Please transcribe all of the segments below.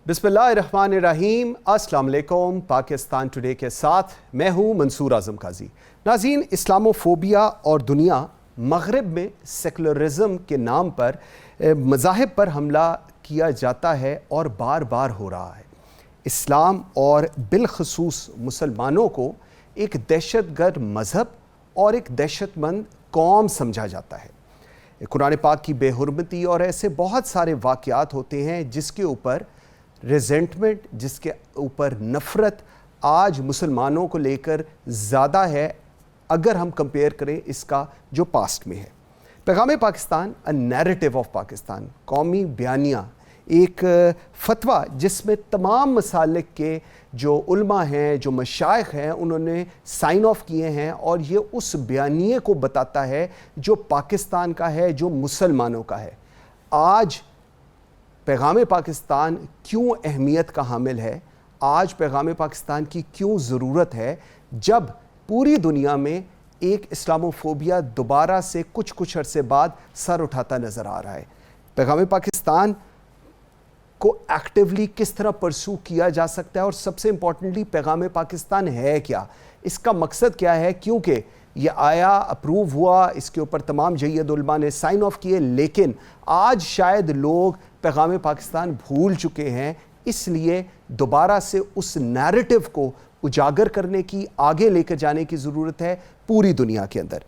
بسم اللہ الرحمن الرحیم، السلام علیکم۔ پاکستان ٹوڈے کے ساتھ میں ہوں منصور اعظم قاضی۔ ناظرین، اسلامو فوبیا اور دنیا مغرب میں سیکولرزم کے نام پر مذاہب پر حملہ کیا جاتا ہے اور بار بار ہو رہا ہے۔ اسلام اور بالخصوص مسلمانوں کو ایک دہشت گرد مذہب اور ایک دہشت مند قوم سمجھا جاتا ہے۔ قرآن پاک کی بے حرمتی اور ایسے بہت سارے واقعات ہوتے ہیں جس کے اوپر ریزنٹمنٹ، جس کے اوپر نفرت آج مسلمانوں کو لے کر زیادہ ہے اگر ہم کمپیئر کریں اس کا جو پاسٹ میں ہے۔ پیغام پاکستان، اے نیریٹو آف پاکستان، قومی بیانیہ، ایک فتویٰ جس میں تمام مسالک کے جو علماء ہیں، جو مشائخ ہیں، انہوں نے سائن آف کیے ہیں، اور یہ اس بیانیے کو بتاتا ہے جو پاکستان کا ہے، جو مسلمانوں کا ہے۔ آج پیغام پاکستان کیوں اہمیت کا حامل ہے، آج پیغام پاکستان کی کیوں ضرورت ہے، جب پوری دنیا میں ایک اسلامو فوبیا دوبارہ سے کچھ عرصے بعد سر اٹھاتا نظر آ رہا ہے۔ پیغام پاکستان کو ایکٹیولی کس طرح پرسو کیا جا سکتا ہے، اور سب سے امپورٹنٹلی پیغام پاکستان ہے کیا، اس کا مقصد کیا ہے، کیونکہ یہ آیا، اپروو ہوا، اس کے اوپر تمام جید علماء نے سائن آف کیے، لیکن آج شاید لوگ پیغام پاکستان بھول چکے ہیں۔ اس لیے دوبارہ سے اس نیریٹو کو اجاگر کرنے کی، آگے لے کر جانے کی ضرورت ہے پوری دنیا کے اندر۔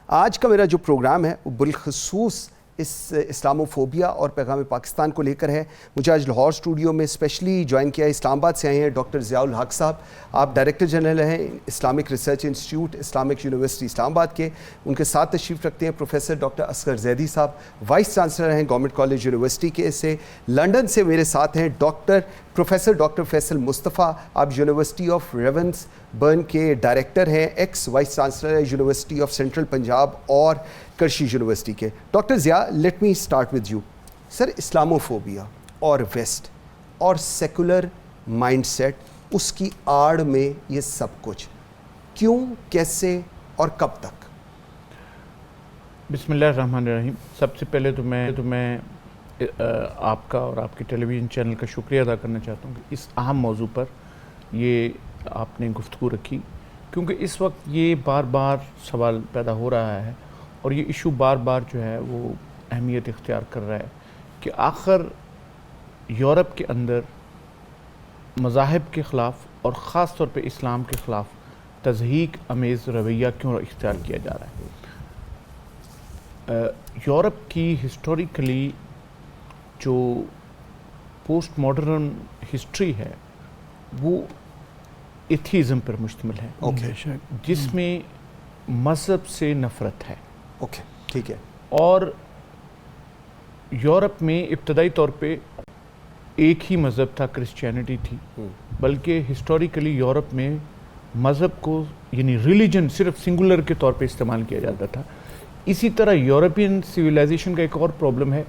آج کا میرا جو پروگرام ہے وہ بالخصوص اس اسلامو فوبیا اور پیغام پاکستان کو لے کر ہے۔ مجھے آج لاہور اسٹوڈیو میں اسپیشلی جوائن کیا ہے، اسلام آباد سے آئے ہیں ڈاکٹر ضیاء الحق صاحب۔ آپ ڈائریکٹر جنرل ہیں Islamic research institute Islamic university Islamabad کے۔ ان کے ساتھ تشریف رکھتے ہیں پروفیسر ڈاکٹر اصغر زیدی صاحب، وائس چانسلر ہیں گورنمنٹ کالج یونیورسٹی کے سے۔ لنڈن سے میرے ساتھ ہیں پروفیسر ڈاکٹر فیصل مصطفیٰ، آپ یونیورسٹی آف ریونس برن کے ڈائریکٹر ہیں، ایکس وائس چانسلر ہے یونیورسٹی آف سینٹرل پنجاب اور کرشی یونیورسٹی کے۔ Doctor Zia, let me start with you sir. اسلامو فوبیا اور ویسٹ اور سیکولر مائنڈ سیٹ، اس کی آڑ میں یہ سب کچھ کیوں، کیسے اور کب تک؟ بسم اللہ الرحمن الرحیم۔ سب سے پہلے تو میں آپ کا اور آپ کے ٹیلی ویژن چینل کا شکریہ ادا کرنا چاہتا ہوں کہ اس اہم موضوع پر یہ آپ نے گفتگو رکھی، کیونکہ اس وقت یہ بار بار سوال پیدا ہو رہا ہے اور یہ ایشو بار بار جو ہے وہ اہمیت اختیار کر رہا ہے کہ آخر یورپ کے اندر مذاہب کے خلاف اور خاص طور پہ اسلام کے خلاف تضحیک امیز رویہ کیوں اختیار کیا جا رہا ہے۔ یورپ کی ہسٹوریکلی جو پوسٹ ماڈرن ہسٹری ہے وہ ایتھیزم پر مشتمل ہے، جس میں مذہب سے نفرت ہے۔ ٹھیک ہے۔ اور یورپ میں ابتدائی طور پہ ایک ہی مذہب تھا، کرسچینٹی تھی، بلکہ ہسٹوریکلی یورپ میں مذہب کو یعنی ریلیجن صرف سنگولر کے طور پہ استعمال کیا جاتا تھا۔ اسی طرح یورپین سویلائزیشن کا ایک اور پرابلم ہے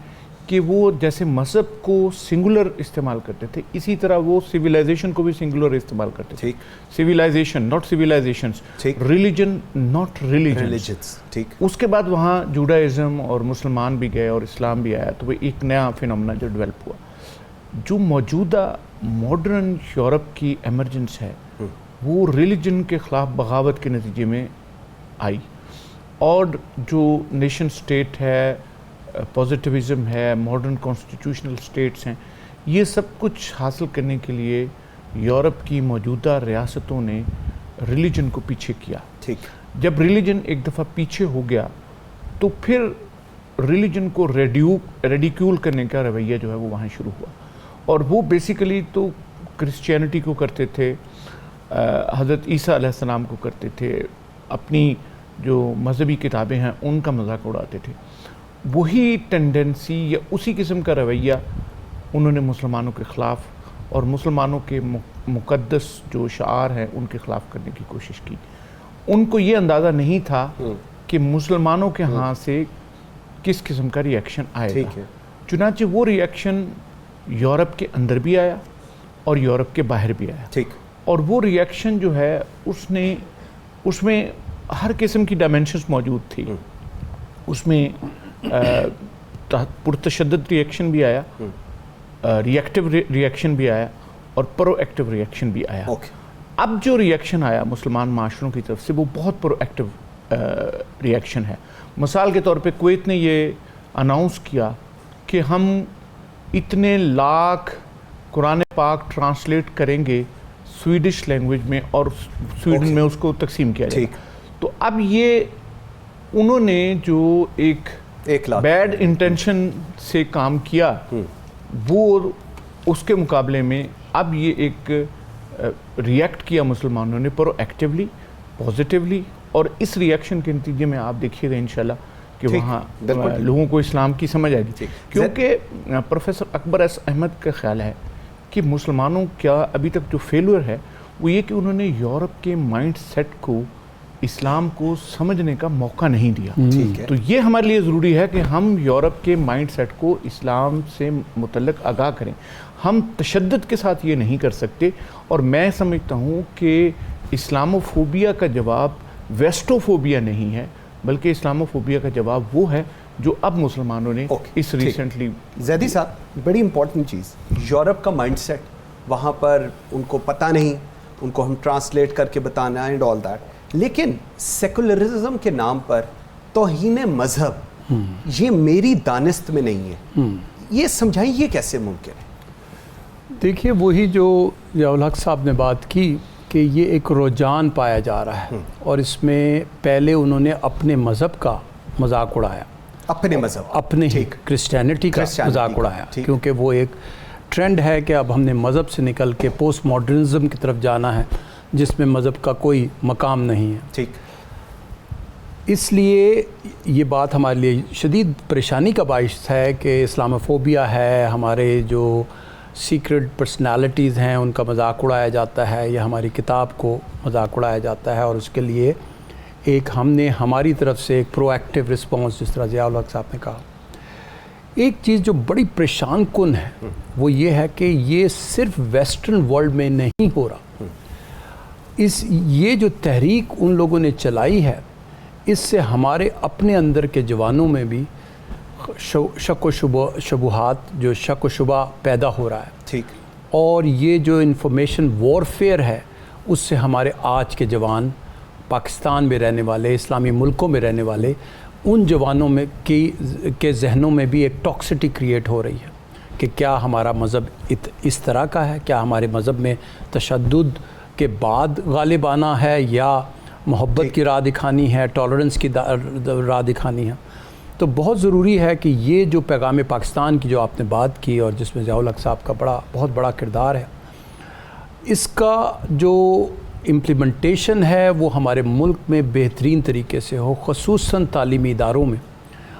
کہ وہ جیسے مذہب کو سنگولر استعمال کرتے تھے، اسی طرح وہ سویلائزیشن کو بھی سنگولر استعمال کرتے تھے۔ Civilisation not civilisations, religion not religions. اس کے بعد وہاں جوڈائزم اور مسلمان بھی گئے اور اسلام بھی آیا، تو وہ ایک نیا فینومینا جو ڈیولپ ہوا۔ جو موجودہ ماڈرن یورپ کی ایمرجنس ہے وہ ریلیجن کے خلاف بغاوت کے نتیجے میں آئی، اور جو نیشن سٹیٹ ہے، پازیٹیوزم ہے، ماڈرن کانسٹیٹیوشنل سٹیٹس ہیں، یہ سب کچھ حاصل کرنے کے لیے یورپ کی موجودہ ریاستوں نے ریلیجن کو پیچھے کیا۔ جب ریلیجن ایک دفعہ پیچھے ہو گیا تو پھر ریلیجن کو ریڈیکیول کرنے کا رویہ جو ہے وہ وہاں شروع ہوا، اور وہ بیسیکلی تو کرسچینٹی کو کرتے تھے، حضرت عیسیٰ علیہ السلام کو کرتے تھے، اپنی جو مذہبی کتابیں ہیں ان کا مذاق اڑاتے تھے۔ وہی ٹینڈنسی یا اسی قسم کا رویہ انہوں نے مسلمانوں کے خلاف اور مسلمانوں کے مقدس جو شعار ہیں ان کے خلاف کرنے کی کوشش کی۔ ان کو یہ اندازہ نہیں تھا کہ مسلمانوں کے ہاں سے کس قسم کا ری ایکشن آئے گا، چنانچہ وہ ری ایکشن یورپ کے اندر بھی آیا اور یورپ کے باہر بھی آیا، اور وہ ری ایکشن جو ہے اس میں ہر قسم کی ڈائمینشنز موجود تھی۔ اس میں پرتشدد ری ایکشن بھی آیا، ریئیکٹیو ریئیکشن بھی آیا اور پرو ایکٹیو ریئیکشن بھی آیا. اب جو ریئیکشن آیا مسلمان معاشروں کی طرف سے وہ بہت پرو ایکٹیو ریئیکشن ہے. مثال کے طور پہ کویت نے یہ اناؤنس کیا کہ ہم اتنے لاکھ قرآن پاک ٹرانسلیٹ کریں گے سویڈش لینگویج میں اور سویڈن میں اس کو تقسیم کیا جائے. تو اب یہ انہوں نے جو ایک بیڈ انٹینشن سے کام کیا وہ اس کے مقابلے میں اب یہ ایک ریئیکٹ کیا مسلمانوں نے پرو ایکٹیولی پازیٹیولی, اور اس ریئیکشن کے نتیجے میں آپ دیکھیے گا انشاءاللہ کہ وہاں لوگوں کو اسلام کی سمجھ آئے گی. کیونکہ پروفیسر اکبر ایس احمد کا خیال ہے کہ مسلمانوں کا ابھی تک جو فیلور ہے وہ یہ کہ انہوں نے یورپ کے مائنڈ سیٹ کو اسلام کو سمجھنے کا موقع نہیں دیا. تو یہ ہمارے لیے ضروری ہے کہ ہم یورپ کے مائنڈ سیٹ کو اسلام سے متعلق آگاہ کریں. ہم تشدد کے ساتھ یہ نہیں کر سکتے, اور میں سمجھتا ہوں کہ اسلاموفوبیا کا جواب ویسٹوفوبیا نہیں ہے بلکہ اسلاموفوبیا کا جواب وہ ہے جو اب مسلمانوں نے اس ریسنٹلی. زیدی صاحب بڑی امپورٹنٹ چیز, یورپ کا مائنڈ سیٹ, وہاں پر ان کو پتہ نہیں, ان کو ہم ٹرانسلیٹ کر کے بتانا اینڈ آل دیٹ. لیکن سیکولرزم کے نام پر توہین مذہب یہ میری دانست میں نہیں ہے, یہ سمجھائیں یہ کیسے ممکن ہے؟ دیکھیے وہی جو ضیاء الحق صاحب نے بات کی کہ یہ ایک رجحان پایا جا رہا ہے, اور اس میں پہلے انہوں نے اپنے مذہب کا مذاق اڑایا, اپنے ہی کرسچینٹی کا مذاق اڑایا, کیونکہ وہ ایک ٹرینڈ ہے کہ اب ہم نے مذہب سے نکل کے پوسٹ ماڈرنزم کی طرف جانا ہے جس میں مذہب کا کوئی مقام نہیں ہے. اس لیے یہ بات ہمارے لیے شدید پریشانی کا باعث ہے کہ اسلاموفوبیا ہے, ہمارے جو سیکرٹ پرسنالٹیز ہیں ان کا مذاق اڑایا جاتا ہے, یا ہماری کتاب کو مذاق اڑایا جاتا ہے, اور اس کے لیے ایک ہم نے ہماری طرف سے ایک پرو ایکٹیو رسپانس, جس طرح ضیاء الحق صاحب نے کہا. ایک چیز جو بڑی پریشان کن ہے وہ یہ ہے کہ یہ صرف ویسٹرن ورلڈ میں نہیں ہو رہا. یہ جو تحریک ان لوگوں نے چلائی ہے اس سے ہمارے اپنے اندر کے جوانوں میں بھی شک و شبہات, جو شک و شبہ پیدا ہو رہا ہے. اور یہ جو انفارمیشن وارفیئر ہے اس سے ہمارے آج کے جوان, پاکستان میں رہنے والے, اسلامی ملکوں میں رہنے والے, ان جوانوں میں کے ذہنوں میں بھی ایک ٹاکسٹی کریٹ ہو رہی ہے کہ کیا ہمارا مذہب اس طرح کا ہے, کیا ہمارے مذہب میں تشدد کے بعد غالب آنا ہے, یا محبت کی راہ دکھانی ہے, ٹالرنس کی راہ دکھانی ہے. تو بہت ضروری ہے کہ یہ جو پیغام پاکستان کی جو آپ نے بات کی اور جس میں ضیاء الحق صاحب کا بہت بڑا کردار ہے, اس کا جو امپلیمنٹیشن ہے وہ ہمارے ملک میں بہترین طریقے سے ہو, خصوصاً تعلیمی اداروں میں,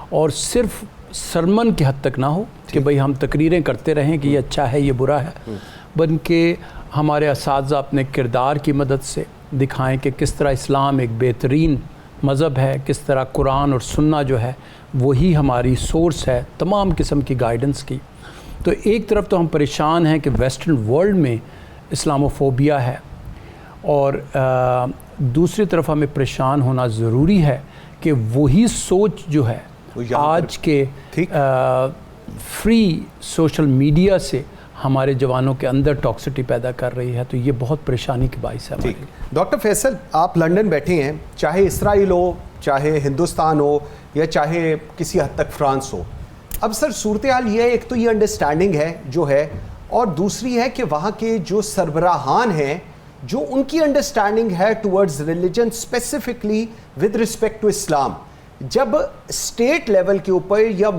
اور صرف سرمن کی حد تک نہ ہو کہ بھئی ہم تقریریں کرتے رہیں کہ یہ اچھا ہے یہ برا ہے, بلکہ ہمارے اساتذہ اپنے کردار کی مدد سے دکھائیں کہ کس طرح اسلام ایک بہترین مذہب ہے, کس طرح قرآن اور سنہ جو ہے وہی ہماری سورس ہے تمام قسم کی گائیڈنس کی. تو ایک طرف تو ہم پریشان ہیں کہ ویسٹرن ورلڈ میں اسلاموفوبیا ہے, اور دوسری طرف ہمیں پریشان ہونا ضروری ہے کہ وہی سوچ جو ہے آج کے فری سوشل میڈیا سے ہمارے جوانوں کے اندر ٹاکسٹی پیدا کر رہی ہے. تو یہ بہت پریشانی کی باعث ہے. ڈاکٹر فیصل, آپ لنڈن بیٹھے ہیں, چاہے اسرائیل ہو, چاہے ہندوستان ہو, یا چاہے کسی حد تک فرانس ہو. اب سر صورتحال یہ ہے, ایک تو یہ انڈرسٹینڈنگ ہے جو ہے, اور دوسری ہے کہ وہاں کے جو سربراہان ہیں جو ان کی انڈرسٹینڈنگ ہے towards religion specifically with respect to Islam. جب اسٹیٹ لیول کے اوپر یا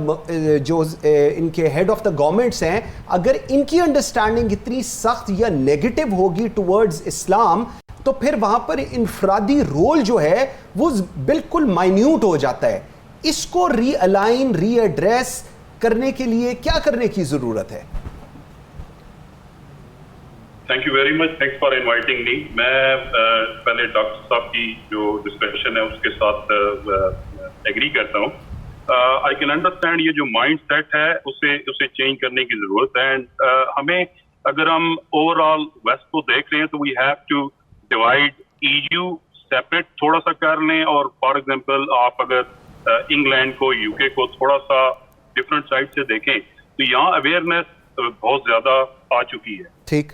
جو ان کے ہیڈ آف دا گورنمنٹس ہیں, اگر ان کی انڈرسٹینڈنگ اتنی سخت یا نیگیٹو ہوگی ٹورڈز اسلام, تو پھر وہاں پر انفرادی رول جو ہے وہ بالکل مائنیوٹ ہو جاتا ہے. اس کو ری الائن, ری ایڈریس کرنے کے لیے کیا کرنے کی ضرورت ہے؟ Thank you very much, thanks for inviting me. میں پہلے ڈاکٹر صاحب کی جو ڈسکشن ہے اس کے ساتھ ایگری کرتا ہوں. آئی کین انڈرسٹینڈ یہ جو مائنڈ سیٹ ہے اسے چینج کرنے کی ضرورت ہے. اینڈ ہمیں اگر ہم اوور آل ویسٹ کو دیکھ رہے ہیں تو we have to divide EU separate تھوڑا سا کر لیں, اور فار ایگزامپل آپ اگر انگلینڈ کو, UK کو تھوڑا سا ڈفرینٹ سائڈ سے دیکھیں تو یہاں اویئرنیس بہت زیادہ آ چکی ہے. ٹھیک.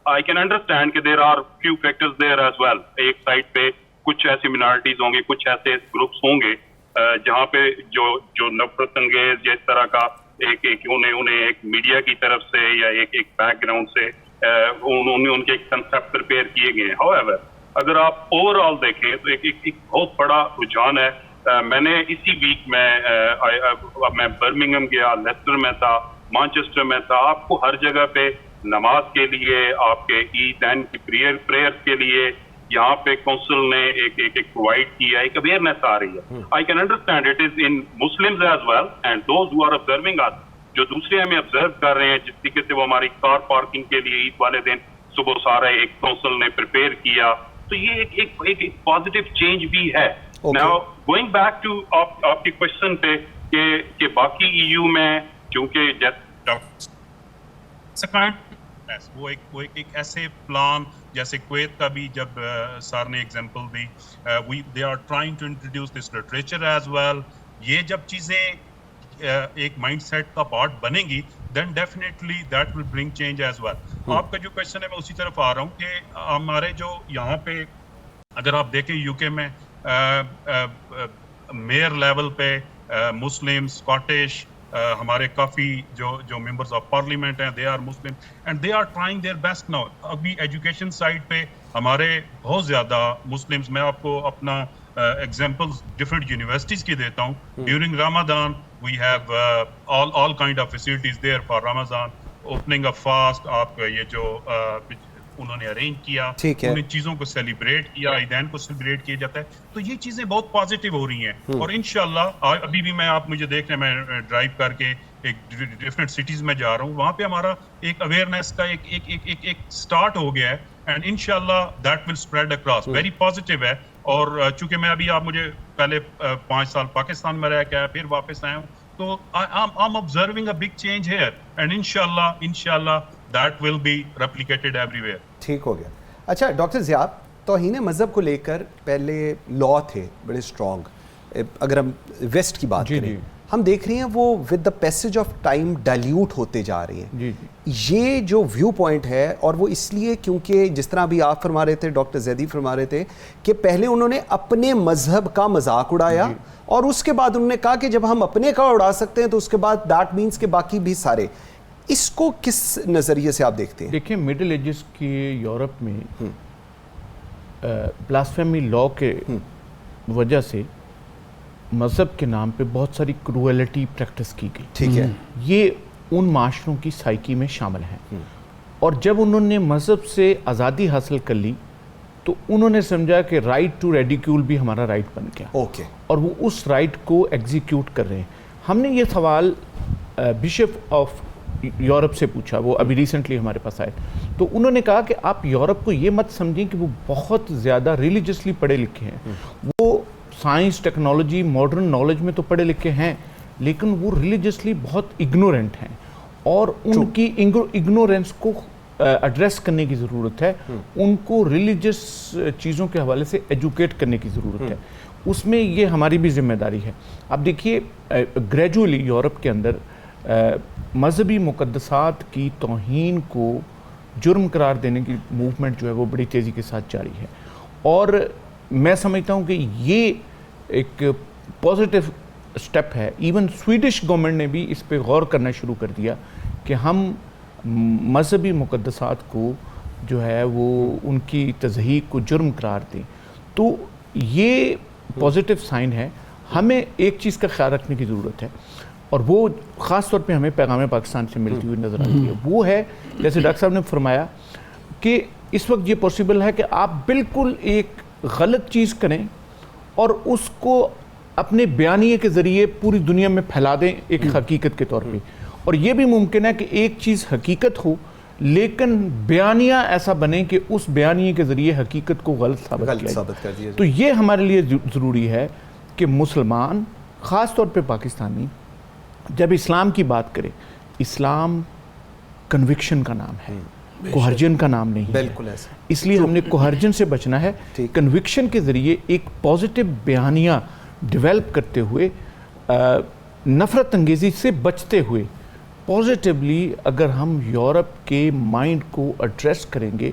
I can understand کہ there are few factors there as well. ایک سائڈ پہ کچھ ایسی منارٹیز ہوں گے, کچھ ایسے گروپس ہوں گے جہاں پہ جو نفرت انگیز یا اس طرح کا انہیں ایک میڈیا کی طرف سے یا ایک بیک گراؤنڈ سے ان کے ایک کنسیپٹ پریپیئر کیے گئے ہیں. However, اگر آپ اوور آل دیکھیں تو ایک بہت بڑا رجحان ہے. میں نے اسی ویک میں برمنگھم گیا, لیسٹر میں تھا, مانچسٹر میں تھا. آپ کو ہر جگہ پہ نماز کے لیے, آپ کے عیدین کی پریئرز کے لیے یہاں پہ کونسل نے ایک پرووائڈ کیا, ایک اویئرنیس آ رہی ہے. I can understand it is in Muslims as well and those who are observing us, جو دوسرے ہمیں آبزرو کر رہے ہیں, جس طریقے سے وہ ہماری کار پارکنگ کے لیے عید والے دن صبح سارا ایک کونسل نے پریپیئر کیا, تو یہ ایک پازیٹیو چینج بھی ہے. ناؤ گوئنگ بیک ٹو آپ کی کوشچن پہ کہ باقی ای یو میں چونکہ وہ ایک ایسے پلان جیسے کویت کا بھی جب سر نے ایگزامپل دی, they are trying to introduce this literature as well. یہ جب چیزیں ایک مائنڈ سیٹ کا پارٹ بنے گی then definitely that will bring change as well. آپ کا جو کوشچن ہے میں اسی طرف آ رہا ہوں کہ ہمارے جو یہاں پہ اگر آپ دیکھیں یو کے میں میئر لیول پہ مسلم, اسکاٹش, ہمارے کافی جو ممبرز آف پارلیمنٹ ہیں they are Muslim and they are trying their best now. ابھی ایجوکیشن سائڈ پہ ہمارے بہت زیادہ مسلمز, میں آپ کو اپنا ایگزامپلز ڈفرینٹ یونیورسٹیز کی دیتا ہوں. During Ramadan we have all kind of facilities there for Ramadan, opening a fast. آپ یہ جو انہوں نے ارینج کیا, ان چیزوں کو سیلیبریٹ کیا, عیدین کو سیلیبریٹ کیا جاتا ہے, تو یہ چیزیں بہت پازیٹیو ہو رہی ہیں. اور انشاءاللہ ابھی بھی آپ مجھے دیکھ رہے ہیں, میں ڈرائیو کر کے ایک ڈفرینٹ سٹیز میں جا رہا ہوں, وہاں پہ ہمارا ایک اویئرنیس کا ایک اسٹارٹ ہو گیا ہے اینڈ انشاءاللہ that will spread across. Very positive ہے. اور چونکہ میں ابھی آپ مجھے پہلے 5 سال پاکستان میں رہ کے آیا, پھر واپس آیا ہوں, تو I'm observing a big change here and inshallah that will be replicated everywhere. ٹھیک ہو گیا. اچھا ڈاکٹر ضیاء, توہین مذہب کو لے کر پہلے لا تھے بڑے اسٹرانگ. اگر ہم ویسٹ کی بات کریں, ہم دیکھ رہے ہیں وہ with the passage of time dilute ہوتے جا رہی ہیں. یہ جو ویو پوائنٹ ہے, اور وہ اس لیے کیونکہ جس طرح ابھی آپ فرما رہے تھے, ڈاکٹر زیدی فرما رہے تھے کہ پہلے انہوں نے اپنے مذہب کا مذاق اڑایا, اور اس کے بعد انہوں نے کہا کہ جب ہم اپنے کا اڑا سکتے ہیں تو اس کے بعد دیٹ مینس کہ باقی بھی سارے. اس کو کس نظریے سے آپ دیکھتے ہیں؟ دیکھیں مڈل ایجز کے یورپ میں بلاسفیمی لا کے وجہ سے مذہب کے نام پہ بہت ساری کروئلٹی پریکٹس کی گئی. ٹھیک ہے. یہ ان معاشروں کی سائیکی میں شامل ہیں, اور جب انہوں نے مذہب سے آزادی حاصل کر لی تو انہوں نے سمجھا کہ رائٹ ٹو ریڈیکیول بھی ہمارا رائٹ بن گیا. اوکے. اور وہ اس رائٹ کو ایگزیکیوٹ کر رہے ہیں. ہم نے یہ سوال بشپ آف یورپ سے پوچھا, وہ ابھی ریسنٹلی ہمارے پاس آئے, تو انہوں نے کہا کہ آپ یورپ کو یہ مت سمجھیں کہ وہ بہت زیادہ ریلیجسلی پڑھے لکھے ہیں. وہ سائنس, ٹیکنالوجی, ماڈرن نالج میں تو پڑھے لکھے ہیں, لیکن وہ ریلیجسلی بہت اگنورینٹ ہیں, اور ان کی اگنورینس کو ایڈریس کرنے کی ضرورت ہے. ان کو ریلیجس چیزوں کے حوالے سے ایجوکیٹ کرنے کی ضرورت ہے. اس میں یہ ہماری بھی ذمہ داری ہے. اب دیکھیے گریجولی یورپ کے اندر مذہبی مقدسات کی توہین کو جرم قرار دینے کی موومنٹ جو ہے وہ بڑی تیزی کے ساتھ جاری ہے, اور میں سمجھتا ہوں کہ یہ ایک پازیٹیو سٹیپ ہے. ایون سویڈش گورنمنٹ نے بھی اس پہ غور کرنا شروع کر دیا کہ ہم مذہبی مقدسات کو جو ہے وہ ان کی تضحیک کو جرم قرار دیں. تو یہ پازیٹیو سائن ہے. ہمیں ایک چیز کا خیال رکھنے کی ضرورت ہے, اور وہ خاص طور پہ ہمیں پیغام پاکستان سے ملتی ہوئی نظر آتی ہے. وہ ہے جیسے ڈاکٹر صاحب نے فرمایا کہ اس وقت یہ پاسبل ہے کہ آپ بالکل ایک غلط چیز کریں اور اس کو اپنے بیانیے کے ذریعے پوری دنیا میں پھیلا دیں ایک حقیقت کے طور پہ. اور یہ بھی ممکن ہے کہ ایک چیز حقیقت ہو لیکن بیانیہ ایسا بنے کہ اس بیانیے کے ذریعے حقیقت کو غلط ثابت کر دیا. تو یہ ہمارے لیے ضروری ہے کہ مسلمان, خاص طور پہ پاکستانی, جب اسلام کی بات کرے, اسلام کنوکشن کا نام ہے, کوہرجن کا نام نہیں ہے. بالکل ایسا. اس لیے ہم نے کوہرجن سے بچنا ہے. کنوکشن کے ذریعے ایک پازیٹیو بیانیہ ڈیولپ کرتے ہوئے, نفرت انگیزی سے بچتے ہوئے, پازیٹیولی اگر ہم یورپ کے مائنڈ کو ایڈریس کریں گے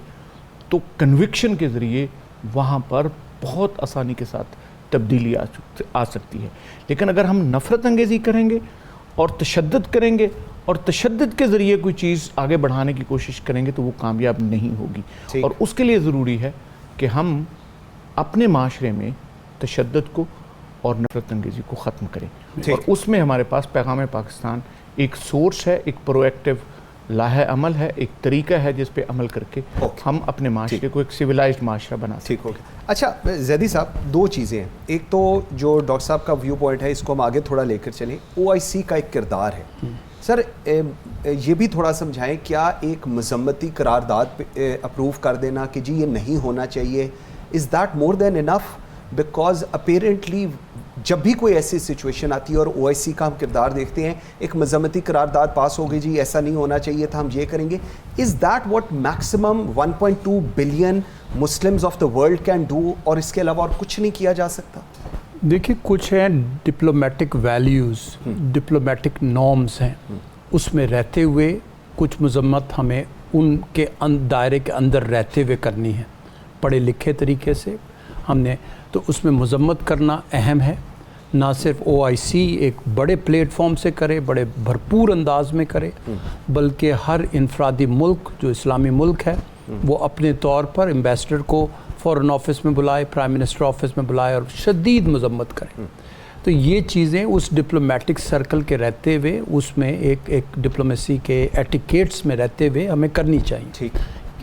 تو کنوکشن کے ذریعے وہاں پر بہت آسانی کے ساتھ تبدیلی آ سکتی ہے. لیکن اگر ہم نفرت انگیزی کریں گے اور تشدد کریں گے اور تشدد کے ذریعے کوئی چیز آگے بڑھانے کی کوشش کریں گے تو وہ کامیاب نہیں ہوگی. اور اس کے لیے ضروری ہے کہ ہم اپنے معاشرے میں تشدد کو اور نفرت انگیزی کو ختم کریں. اور اس میں ہمارے پاس پیغام پاکستان ایک سورس ہے, ایک پرو ایکٹیو لاہ عمل ہے, ایک طریقہ ہے جس پہ عمل کر کے ہم اپنے معاشرے کو ایک سویلائزڈ معاشرہ بنا سکتے ہیں. اچھا زیدی صاحب, دو چیزیں ہیں. ایک تو جو ڈاکٹر صاحب کا ویو پوائنٹ ہے اس کو ہم آگے تھوڑا لے کر چلیں. OIC کا ایک کردار ہے سر, یہ بھی تھوڑا سمجھائیں, کیا ایک مذمتی قرارداد اپروو کر دینا کہ جی یہ نہیں ہونا چاہیے, is that more than enough? Because apparently جب بھی کوئی ایسی سچویشن آتی ہے اور OIC کا ہم کردار دیکھتے ہیں, ایک مذمتی قرارداد پاس ہو گئی, جی ایسا نہیں ہونا چاہیے تھا, ہم یہ کریں گے. Is that what maximum 1.2 billion Muslims of the world can do, اور اس کے علاوہ اور کچھ نہیں کیا جا سکتا؟ دیکھیے کچھ ہیں ڈپلومیٹک ویلیوز, ڈپلومیٹک نارمز ہیں, اس میں رہتے ہوئے کچھ مذمت ہمیں ان کے دائرے کے اندر رہتے ہوئے کرنی ہے, پڑھے لکھے طریقے سے ہم نے. تو اس میں مذمت کرنا اہم ہے, نہ صرف OIC ایک بڑے پلیٹ فارم سے کرے, بڑے بھرپور انداز میں کرے, بلکہ ہر انفرادی ملک جو اسلامی ملک ہے وہ اپنے طور پر ایمبیسڈر کو فورن آفس میں بلائے, پرائم منسٹر آفس میں بلائے اور شدید مذمت کرے. تو یہ چیزیں اس ڈپلومیٹک سرکل کے رہتے ہوئے, اس میں ایک ڈپلومیسی کے ایٹیکیٹس میں رہتے ہوئے ہمیں کرنی چاہیے.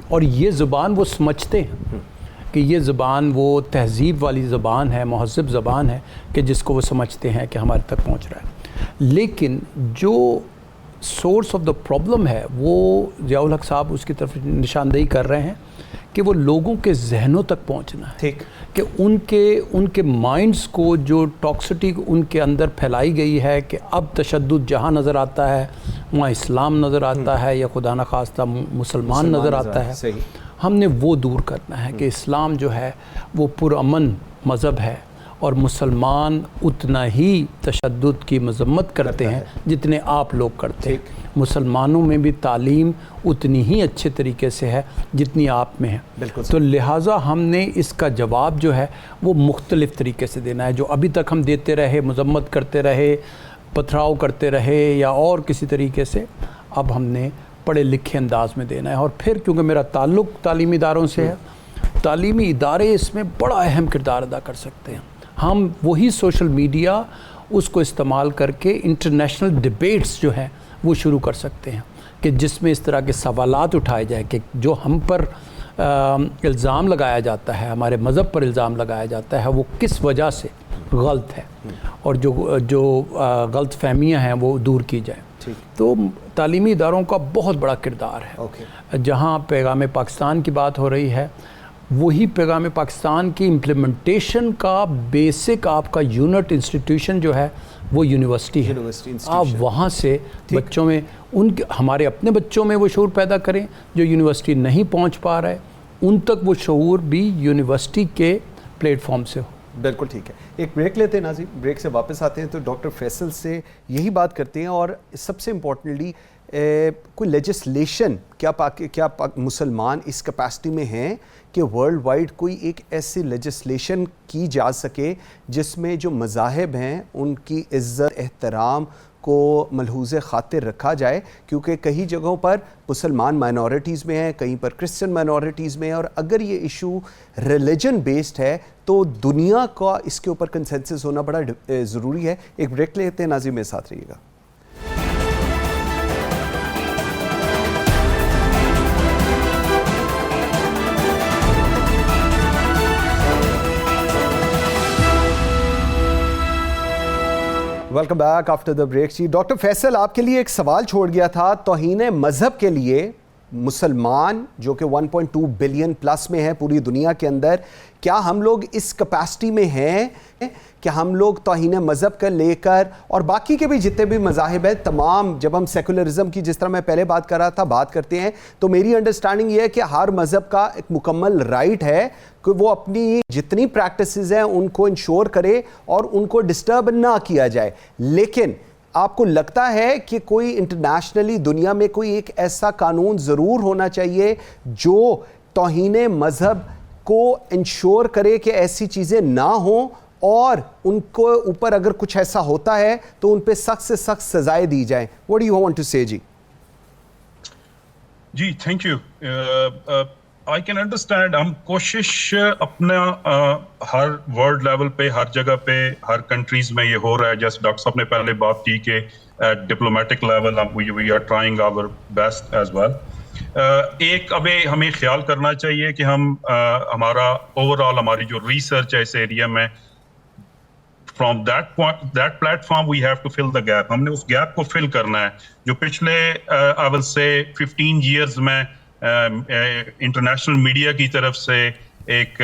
اور یہ زبان وہ سمجھتے ہیں کہ یہ زبان وہ تہذیب والی زبان ہے, مہذب زبان ہے, کہ جس کو وہ سمجھتے ہیں کہ ہمارے تک پہنچ رہا ہے. لیکن جو سورس آف دا پرابلم ہے وہ ضیاء الحق صاحب اس کی طرف نشاندہی کر رہے ہیں کہ وہ لوگوں کے ذہنوں تک پہنچنا ہے, کہ ان کے مائنڈز کو جو ٹاکسٹی ان کے اندر پھیلائی گئی ہے کہ اب تشدد جہاں نظر آتا ہے وہاں اسلام نظر آتا ہے یا خدا نخواستہ مسلمان نظر آتا ہے. ہم نے وہ دور کرنا ہے کہ اسلام جو ہے وہ پرامن مذہب ہے, اور مسلمان اتنا ہی تشدد کی مذمت کرتے ہیں جتنے آپ لوگ کرتے ہیں. مسلمانوں میں بھی تعلیم اتنی ہی اچھے طریقے سے ہے جتنی آپ میں ہے. تو لہٰذا ہم نے اس کا جواب جو ہے وہ مختلف طریقے سے دینا ہے. جو ابھی تک ہم دیتے رہے, مذمت کرتے رہے, پتھراؤ کرتے رہے یا اور کسی طریقے سے, اب ہم نے پڑھے لکھے انداز میں دینا ہے. اور پھر کیونکہ میرا تعلق تعلیمی اداروں سے ہے, تعلیمی ادارے اس میں بڑا اہم کردار ادا کر سکتے ہیں. ہم وہی سوشل میڈیا اس کو استعمال کر کے انٹرنیشنل ڈیبیٹس جو ہیں وہ شروع کر سکتے ہیں, کہ جس میں اس طرح کے سوالات اٹھائے جائیں کہ جو ہم پر الزام لگایا جاتا ہے, ہمارے مذہب پر الزام لگایا جاتا ہے, وہ کس وجہ سے غلط ہے, اور جو غلط فہمیاں ہیں وہ دور کی جائیں. تو تعلیمی اداروں کا بہت بڑا کردار ہے. جہاں پیغام پاکستان کی بات ہو رہی ہے, وہی پیغام پاکستان کی امپلیمنٹیشن کا بیسک آپ کا یونٹ انسٹیٹیوشن جو ہے وہ یونیورسٹی ہے. آپ وہاں سے بچوں میں ہمارے اپنے بچوں میں وہ شعور پیدا کریں جو یونیورسٹی نہیں پہنچ پا رہے, ان تک وہ شعور بھی یونیورسٹی کے پلیٹ فارم سے ہو. بالکل ٹھیک ہے. ایک بریک لیتے ہیں ناظرین, بریک سے واپس آتے ہیں تو ڈاکٹر فیصل سے یہی بات کرتے ہیں. اور سب سے امپورٹنٹلی کوئی لیجسلیشن کیا مسلمان اس کیپیسٹی میں ہیں کہ ورلڈ وائڈ کوئی ایک ایسی لیجسلیشن کی جا سکے جس میں جو مذاہب ہیں ان کی عزت احترام کو ملحوظ خاطر رکھا جائے, کیونکہ کئی جگہوں پر مسلمان مائنورٹیز میں ہیں, کہیں پر کرسچن مائنورٹیز میں ہیں, اور اگر یہ ایشو ریلیجن بیسڈ ہے تو دنیا کا اس کے اوپر کنسنسس ہونا بڑا ضروری ہے. ایک بریک لیتے ہیں ناظرین, میرے ساتھ رہیے گا. Welcome back after the break. جی ڈاکٹر فیصل, آپ کے لیے ایک سوال چھوڑ گیا تھا. توہین مذہب کے لیے مسلمان جو کہ 1.2 بلین پلس میں ہے پوری دنیا کے اندر, کیا ہم لوگ اس کیپیسٹی میں ہیں کہ ہم لوگ توہین مذہب کا لے کر, اور باقی کے بھی جتنے بھی مذاہب ہیں تمام, جب ہم سیکولرزم کی جس طرح میں پہلے بات کر رہا تھا بات کرتے ہیں, تو میری انڈرسٹینڈنگ یہ ہے کہ ہر مذہب کا ایک مکمل رائٹ ہے کہ وہ اپنی جتنی پریکٹسز ہیں ان کو انشور کرے اور ان کو ڈسٹرب نہ کیا جائے. لیکن آپ کو لگتا ہے کہ کوئی انٹرنیشنلی دنیا میں کوئی ایک ایسا قانون ضرور ہونا چاہیے جو توہین مذہب کو انشور کرے کہ ایسی چیزیں نہ ہوں, اور ان کو اوپر اگر کچھ ایسا ہوتا ہے تو ان پہ سخت سے سخت سزائیں دی جائیں؟ What do you want to say جی؟ جی thank you. I can understand. ہم کوشش اپنا ہر ورلڈ لیول پہ, ہر جگہ پہ, ہر کنٹریز میں یہ ہو رہا ہے. جیسے ڈاکٹر صاحب نے پہلے بات کی کہ diplomatic level we are trying our best as well. ایک ہمیں خیال کرنا چاہیے کہ ہم ہمارا اوور آل ہماری جو ریسرچ ہے اس ایریا میں, from that platform we have to fill the gap. ہم نے اس گیپ کو فل کرنا ہے جو پچھلے I will say 15 years میں انٹرنیشنل میڈیا کی طرف سے ایک